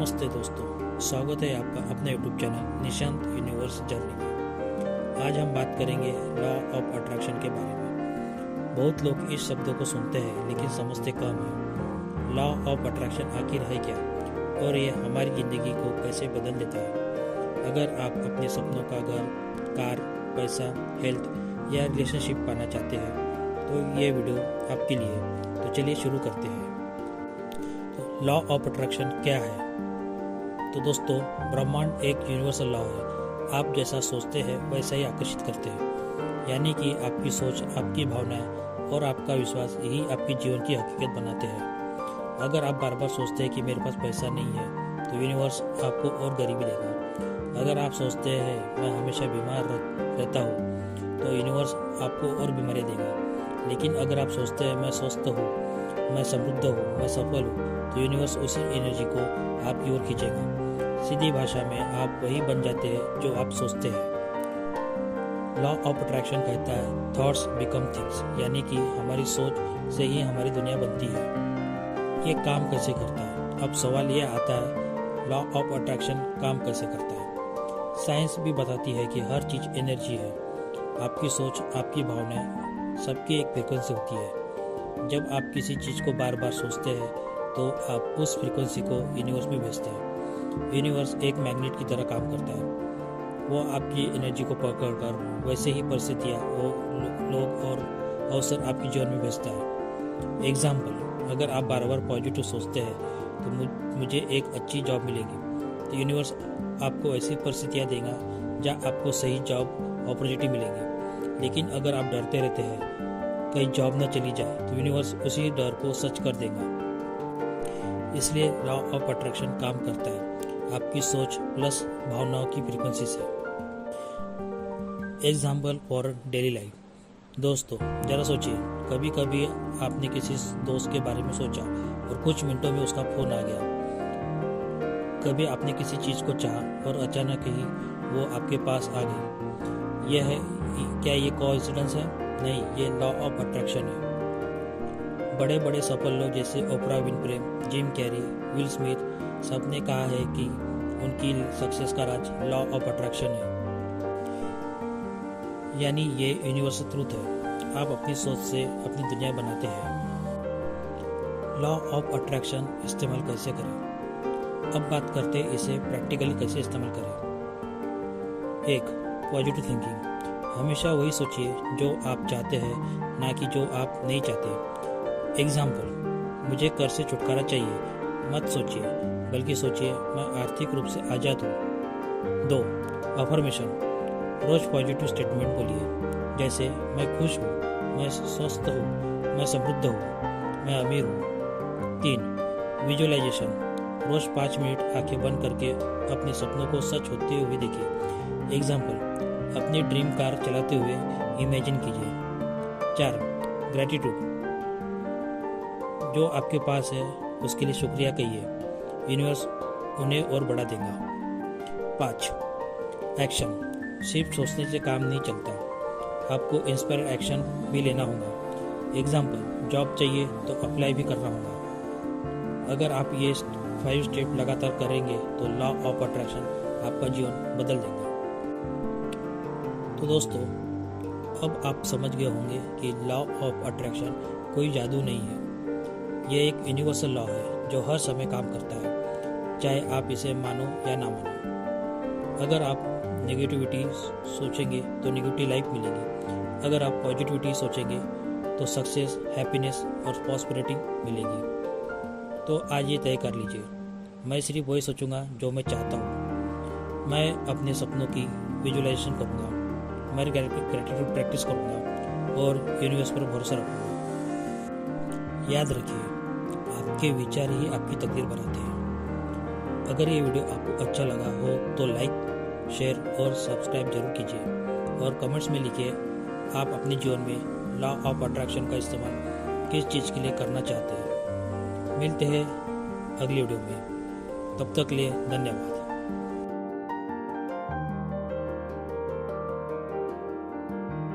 नमस्ते दोस्तों, स्वागत है आपका अपने YouTube channel Nishant universe journey में। आज हम बात करेंगे लॉ ऑफ अट्रैक्शन के बारे में। बहुत लोग इस शब्दों को सुनते हैं लेकिन समझते कम है। लॉ ऑफ अट्रैक्शन आखिर है क्या और ये हमारी ज़िंदगी को कैसे बदल देता है। अगर आप अपने सपनों का घर, कार, पैसा, हेल्थ या रिलेशनशिप पाना चाहते हैं तो ये वीडियो आपके लिए। तो चलिए शुरू करते हैं। लॉ ऑफ अट्रैक्शन क्या है? तो दोस्तों, ब्रह्मांड एक यूनिवर्सल लॉ है। आप जैसा सोचते हैं वैसा ही आकर्षित करते हैं। यानी कि आपकी सोच, आपकी भावनाएं और आपका विश्वास यही आपके जीवन की हकीकत बनाते हैं। अगर आप बार बार सोचते हैं कि मेरे पास पैसा नहीं है तो यूनिवर्स आपको और गरीबी देगा। अगर आप सोचते हैं मैं हमेशा बीमार रहता हूँ तो यूनिवर्स आपको और बीमारी देगा। लेकिन अगर आप सोचते हैं मैं स्वस्थ हूँ, मैं समृद्ध हूँ, मैं सफल हूँ, तो यूनिवर्स उसी एनर्जी को आपकी ओर खींचेगा। सीधी भाषा में आप वही बन जाते हैं जो आप सोचते हैं। लॉ ऑफ अट्रैक्शन कहता है थॉट्स बिकम थिंग्स, यानी कि हमारी सोच से ही हमारी दुनिया बनती है। ये काम कैसे करता है? अब सवाल ये आता है लॉ ऑफ अट्रैक्शन काम कैसे करता है। साइंस भी बताती है कि हर चीज़ एनर्जी है। आपकी सोच, आपकी भावनाएं सबकी एक फ्रिक्वेंसी होती है। जब आप किसी चीज़ को बार बार सोचते हैं तो आप उस फ्रीक्वेंसी को यूनिवर्स में भेजते हैं। यूनिवर्स एक मैग्नेट की तरह काम करता है। वो आपकी एनर्जी को पकड़कर वैसे ही परिस्थितियाँ, वो लोग और अवसर आपके जीवन में भेजता है। एग्जाम्पल, अगर आप बार बार पॉजिटिव सोचते हैं तो मुझे एक अच्छी जॉब मिलेगी, तो यूनिवर्स आपको ऐसी परिस्थितियाँ देगा जहाँ आपको सही जॉब अपॉर्चुनिटी मिलेगी। लेकिन अगर आप डरते रहते हैं कहीं जॉब न चली जाए तो यूनिवर्स उसी डर को सच कर देगा। इसलिए लॉ ऑफ अट्रैक्शन काम करता है आपकी सोच प्लस भावनाओं की फ्रीक्वेंसी से। Example for daily life. दोस्तों, जरा सोचिए, कभी कभी आपने किसी दोस्त के बारे में सोचा और कुछ मिनटों में उसका फोन आ गया। कभी आपने किसी चीज़ को चाहा और अचानक ही वो आपके पास आ गई। क्या ये कोइंसिडेंस है? नहीं, ये लॉ ऑफ अट्रैक्शन है। बड़े बड़े सफल लोग जैसे Oprah Winfrey, Jim Carrey, will Smith, सबने कहा है कि उनकी सक्सेस का राज लॉ ऑफ अट्रैक्शन है। यानी ये यूनिवर्सल ट्रूथ है। आप अपनी सोच से अपनी दुनिया बनाते हैं। लॉ ऑफ अट्रैक्शन इस्तेमाल कैसे करें? अब बात करते हैं इसे प्रैक्टिकली कैसे इस्तेमाल करें। 1. Positive thinking. हमेशा वही सोचिए जो आप चाहते हैं, ना कि जो आप नहीं चाहते। एग्जाम्पल, मुझे कर्ज से छुटकारा चाहिए। मत सोचिए, बल्कि सोचिए मैं आर्थिक रूप से आज़ाद हूँ। 2. अफर्मेशन। रोज पॉजिटिव स्टेटमेंट बोलिए, जैसे मैं खुश हूँ, मैं स्वस्थ हूँ, मैं समृद्ध हूँ, मैं अमीर हूँ। 3. विजुअलाइजेशन। रोज 5 मिनट आंखें बंद करके अपने सपनों को सच होते हुए देखिए। एग्जाम्पल, अपनी ड्रीम कार चलाते हुए इमेजिन कीजिए। 4. ग्रैटिट्यूड। जो आपके पास है उसके लिए शुक्रिया कहिए, यूनिवर्स उन्हें और बढ़ा देगा। 5. एक्शन। सिर्फ सोचने से काम नहीं चलता, आपको इंस्पायर एक्शन भी लेना होगा। एग्जाम्पल, जॉब चाहिए तो अप्लाई भी करना होगा। अगर आप ये 5 स्टेप लगातार करेंगे तो लॉ ऑफ अट्रैक्शन आपका जीवन बदल देगा। तो दोस्तों, अब आप समझ गए होंगे कि लॉ ऑफ अट्रैक्शन कोई जादू नहीं है। ये एक यूनिवर्सल लॉ है जो हर समय काम करता है, चाहे आप इसे मानो या ना मानो। अगर आप नेगेटिविटी सोचेंगे तो नेगेटिव लाइफ मिलेगी। अगर आप पॉजिटिविटी सोचेंगे तो सक्सेस, हैप्पीनेस और प्रॉस्पेरिटी मिलेगी। तो आज ये तय कर लीजिए, मैं सिर्फ वही सोचूंगा जो मैं चाहता हूँ। मैं अपने सपनों की विजुअलाइजेशन करूँगा, मैं ग्रेटिट्यूड प्रैक्टिस करूँगा और यूनिवर्स पर भरोसा रखूँगा। याद रखिए, आपके विचार ही आपकी तकदीर बनाते हैं। अगर ये वीडियो आपको अच्छा लगा हो तो लाइक, शेयर और सब्सक्राइब जरूर कीजिए और कमेंट्स में लिखिए आप अपने जीवन में लॉ ऑफ अट्रैक्शन का इस्तेमाल किस चीज़ के लिए करना चाहते हैं। मिलते हैं अगली वीडियो में, तब तक के लिए धन्यवाद।